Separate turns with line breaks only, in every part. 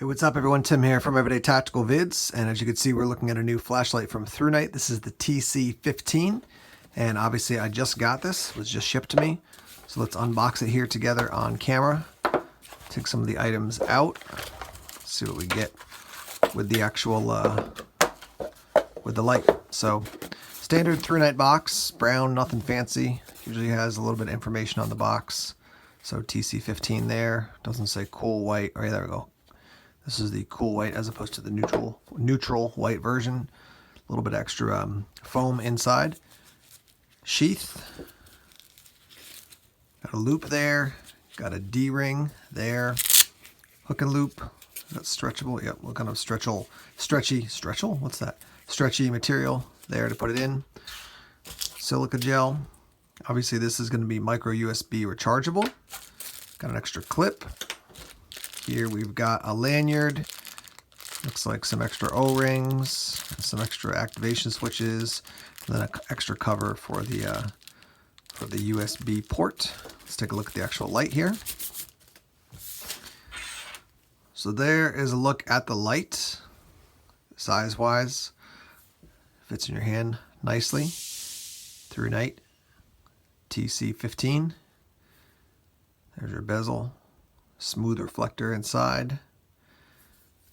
Hey, what's up everyone? Tim here from Everyday Tactical Vids, and as you can see, we're looking at a new flashlight from Thrunite. This is the TC15, and obviously I just got this. It was just shipped to me. So let's unbox it here together on camera. Take some of the items out. See what we get with the actual, with the light. So, standard Thrunite box, brown, nothing fancy. Usually has a little bit of information on the box. So TC15 there, doesn't say cool white. Oh yeah, there we go. This is the cool white as opposed to the neutral white version. A little bit extra foam inside. Sheath. Got a loop there. Got a D-ring there. Hook and loop. That's stretchable. Yep, what kind of stretchy, what's that? Stretchy material there to put it in. Silica gel. Obviously this is going to be micro USB rechargeable. Got an extra clip. Here we've got a lanyard, looks like some extra O-rings, some extra activation switches, and then an extra cover for the USB port. Let's take a look at the actual light here. So there is a look at the light, size-wise. Fits in your hand nicely. Thrunite TC15. There's your bezel. Smooth reflector inside.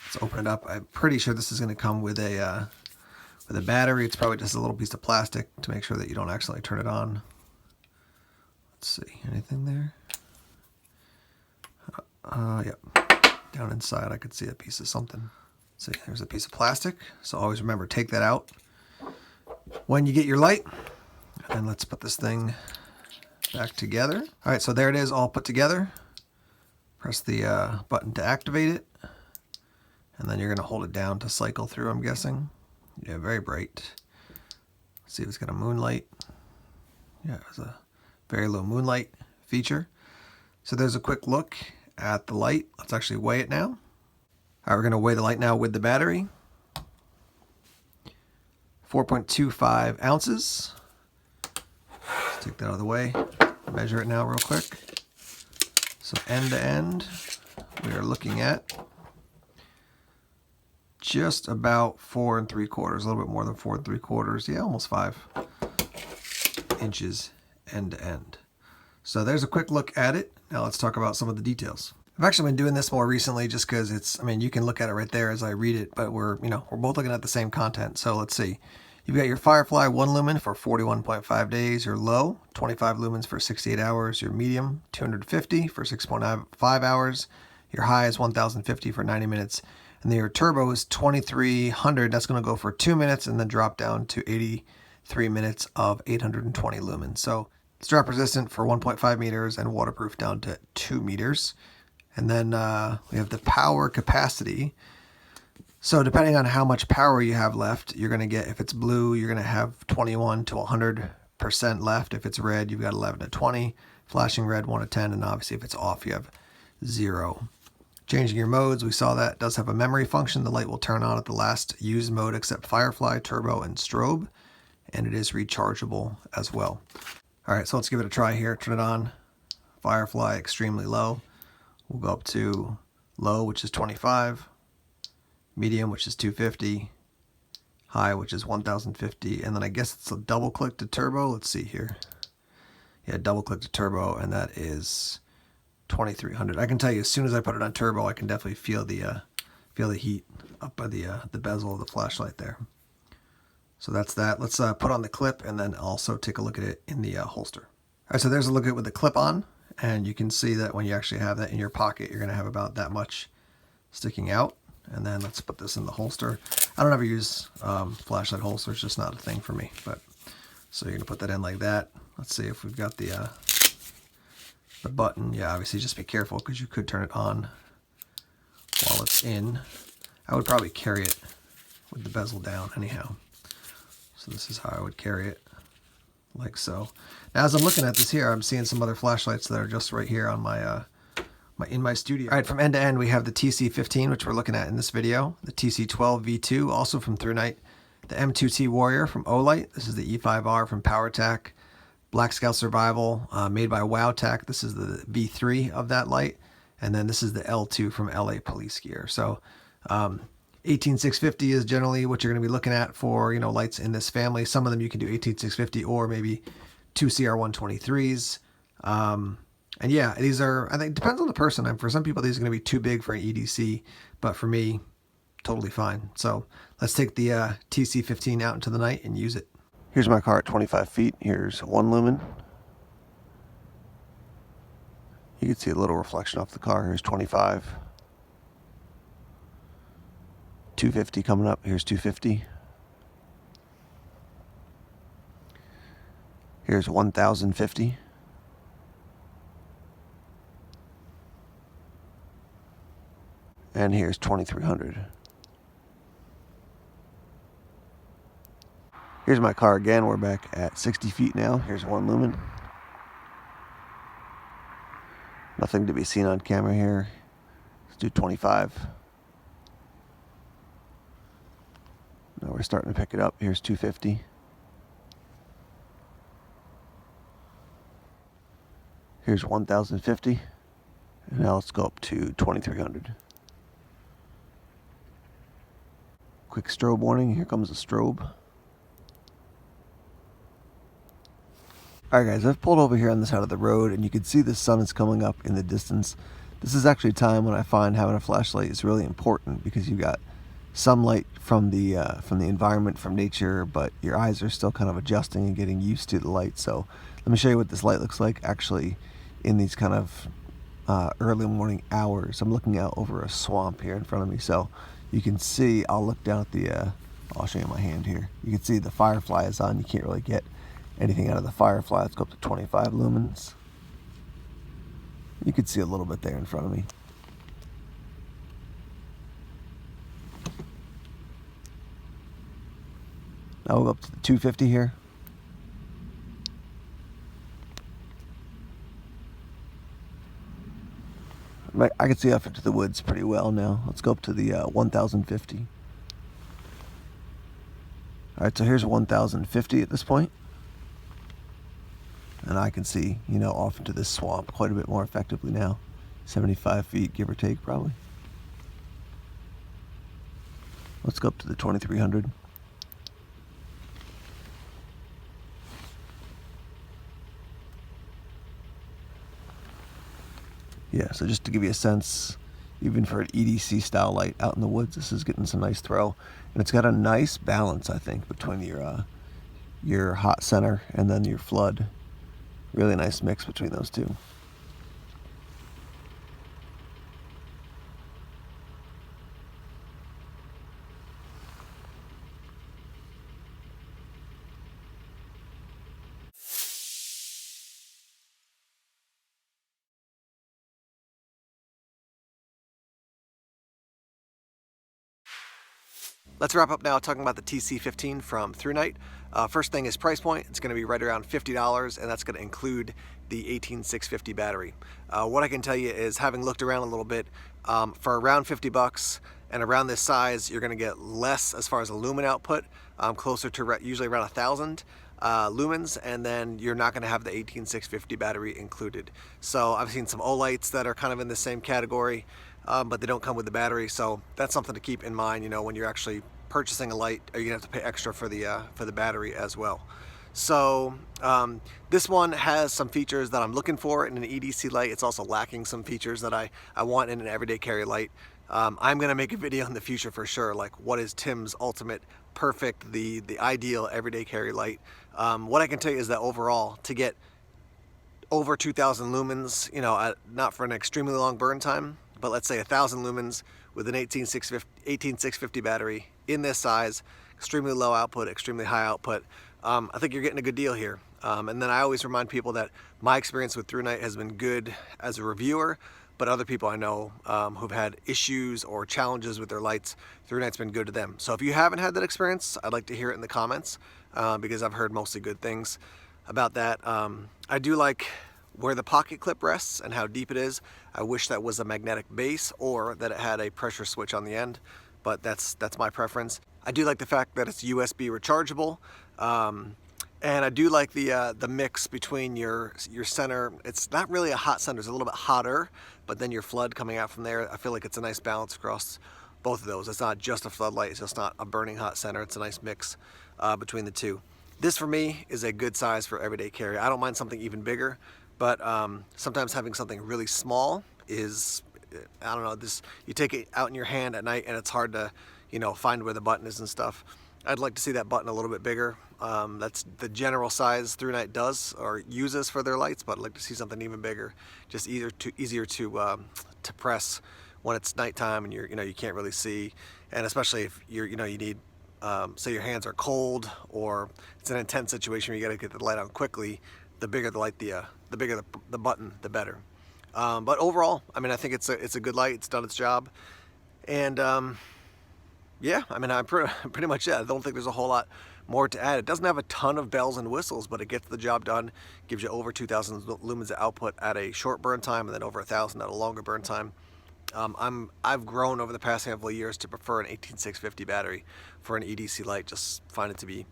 Let's open it up. I'm pretty sure this is going to come with a battery. It's probably just a little piece of plastic to make sure that you don't accidentally turn it on. Let's see, anything there? Yep. Down inside I could see a piece of something. See, there's a piece of plastic. So always remember, take that out when you get your light. And let's put this thing back together. All right, so there it is, all put together. Press the button to activate it, and then you're going to hold it down to cycle through, I'm guessing. Yeah, very bright. Let's see if it's got a moonlight. Yeah, it was a very low moonlight feature. So there's a quick look at the light. Let's actually weigh it now. All right, we're going to weigh the light now with the battery. 4.25 ounces. Let's take that out of the way. Measure it now real quick. So end to end, we are looking at just about 4 3/4, a little bit more than 4 3/4, yeah, almost 5 inches end to end. So there's a quick look at it. Now let's talk about some of the details. I've actually been doing this more recently just because it's, I mean, you can look at it right there as I read it, but we're both looking at the same content. So let's see. You've got your Firefly 1 lumen for 41.5 days, your low 25 lumens for 68 hours, your medium 250 for 6.5 hours, your high is 1050 for 90 minutes, and then your turbo is 2300. That's going to go for 2 minutes and then drop down to 83 minutes of 820 lumens. So it's drop resistant for 1.5 meters and waterproof down to 2 meters. And then we have the power capacity. So depending on how much power you have left, you're going to get, if it's blue, you're going to have 21 to 100% left. If it's red, you've got 11 to 20. Flashing red, 1 to 10. And obviously if it's off, you have 0. Changing your modes, we saw that it does have a memory function. The light will turn on at the last used mode except Firefly, Turbo, and Strobe. And it is rechargeable as well. All right, so let's give it a try here. Turn it on. Firefly, extremely low. We'll go up to low, which is 25. Medium, which is 250, high, which is 1050, and then I guess it's a double click to turbo. Let's see here. Yeah, double click to turbo, and that is 2300. I can tell you, as soon as I put it on turbo, I can definitely feel the heat up by the bezel of the flashlight there. So that's that. Let's put on the clip and then also take a look at it in the holster. All right, so there's a look at it with the clip on, and you can see that when you actually have that in your pocket, you're going to have about that much sticking out. And then let's put this in the holster. I don't ever use flashlight holsters, just not a thing for me. But so you're gonna put that in like that. Let's see if we've got the button. Yeah, obviously just be careful because you could turn it on while it's in. I would probably carry it with the bezel down anyhow. So this is how I would carry it, like so. Now as I'm looking at this here, I'm seeing some other flashlights that are just right here on my in my studio. All right, from end to end, we have the TC15, which we're looking at in this video, the TC12 V2, also from Thrunite, the M2T Warrior from Olight. This is the E5R from PowerTac, Black Scout Survival, made by WowTac. This is the V3 of that light, And then this is the L2 from LA Police Gear. So 18650 is generally what you're going to be looking at for, lights in this family. Some of them you can do 18650 or maybe two CR123s. And yeah, these are, I think, depends on the person. For some people, these are going to be too big for an EDC, but for me, totally fine. So let's take the TC15 out into the night and use it. Here's my car at 25 feet. Here's one lumen. You can see a little reflection off the car. Here's 25. 250 coming up. Here's 250. Here's 1050. And here's 2300. Here's my car again. We're back at 60 feet now. Here's one lumen. Nothing to be seen on camera here. Let's do 25. Now we're starting to pick it up. Here's 250. Here's 1050. And now let's go up to 2300. Quick strobe warning. Here comes the strobe. Alright guys, I've pulled over here on the side of the road and you can see the sun is coming up in the distance. This is actually a time when I find having a flashlight is really important because you've got some light from the environment, from nature, but your eyes are still kind of adjusting and getting used to the light. So let me show you what this light looks like actually in these kind of early morning hours. I'm looking out over a swamp here in front of me, so you can see, I'll look down at the, I'll show you my hand here. You can see the firefly is on. You can't really get anything out of the firefly. Let's go up to 25 lumens. You can see a little bit there in front of me. Now we'll go up to the 250 here. I can see off into the woods pretty well now. Let's go up to the 1050. Alright, so here's 1050 at this point. And I can see, off into this swamp quite a bit more effectively now. 75 feet, give or take, probably. Let's go up to the 2300. Yeah, so just to give you a sense, even for an EDC style light out in the woods, this is getting some nice throw. And it's got a nice balance, I think, between your hot center and then your flood. Really nice mix between those two. Let's wrap up now talking about the TC15 from Thrunite. First thing is price point. It's going to be right around $50, and that's going to include the 18650 battery. What I can tell you is, having looked around a little bit, for around 50 bucks and around this size, you're going to get less as far as a lumen output, closer to usually around 1,000 lumens, and then you're not going to have the 18650 battery included. So I've seen some Olights that are kind of in the same category, but they don't come with the battery. So that's something to keep in mind, when you're actually purchasing a light. You're gonna have to pay extra for the battery as well. So this one has some features that I'm looking for in an EDC light. It's also lacking some features that I want in an everyday carry light. I'm gonna make a video in the future for sure, like what is Tim's ultimate perfect, the ideal everyday carry light. What I can tell you is that overall, to get over 2,000 lumens, not for an extremely long burn time, but let's say 1,000 lumens with an 18650 battery in this size, extremely low output, extremely high output, I think you're getting a good deal here. And then I always remind people that my experience with Thrunite has been good as a reviewer, but other people I know who've had issues or challenges with their lights, Thrunite's been good to them. So if you haven't had that experience, I'd like to hear it in the comments, because I've heard mostly good things about that. I do like where the pocket clip rests and how deep it is. I wish that was a magnetic base or that it had a pressure switch on the end, but that's my preference. I do like the fact that it's USB rechargeable, and I do like the mix between your center. It's not really a hot center, it's a little bit hotter, but then your flood coming out from there, I feel like it's a nice balance across both of those. It's not just a floodlight, it's just not a burning hot center. It's a nice mix between the two. This for me is a good size for everyday carry. I don't mind something even bigger, but sometimes having something really small is, I don't know, this, you take it out in your hand at night and it's hard to, you know, find where the button is and stuff. I'd like to see that button a little bit bigger. That's the general size Thrunite does or uses for their lights, but I'd like to see something even bigger, just easier to press when it's nighttime and you can't really see, and especially if you need, say your hands are cold or it's an intense situation where you got to get the light on quickly. The bigger the light, the bigger the button, the better. But overall, I mean, I think it's a good light. It's done its job, and yeah, I mean, I'm pretty much it. I don't think there's a whole lot more to add. It doesn't have a ton of bells and whistles, but it gets the job done. Gives you over 2,000 lumens of output at a short burn time, and then over 1,000 at a longer burn time. I've grown over the past handful of years to prefer an 18650 battery for an EDC light. Just find it to be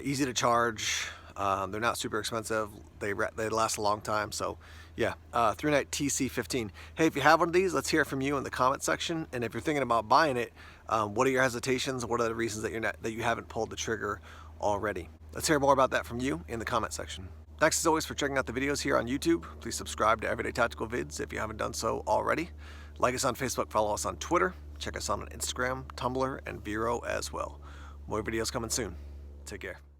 easy to charge. They're not super expensive. They last a long time. So yeah, Thrunite TC15. Hey, if you have one of these, let's hear from you in the comment section. And if you're thinking about buying it, what are your hesitations? What are the reasons that you haven't pulled the trigger already? Let's hear more about that from you in the comment section. Thanks as always for checking out the videos here on YouTube. Please subscribe to Everyday Tactical Vids if you haven't done so already. Like us on Facebook, follow us on Twitter, check us out on Instagram, Tumblr, and Vero as well. More videos coming soon. Take care.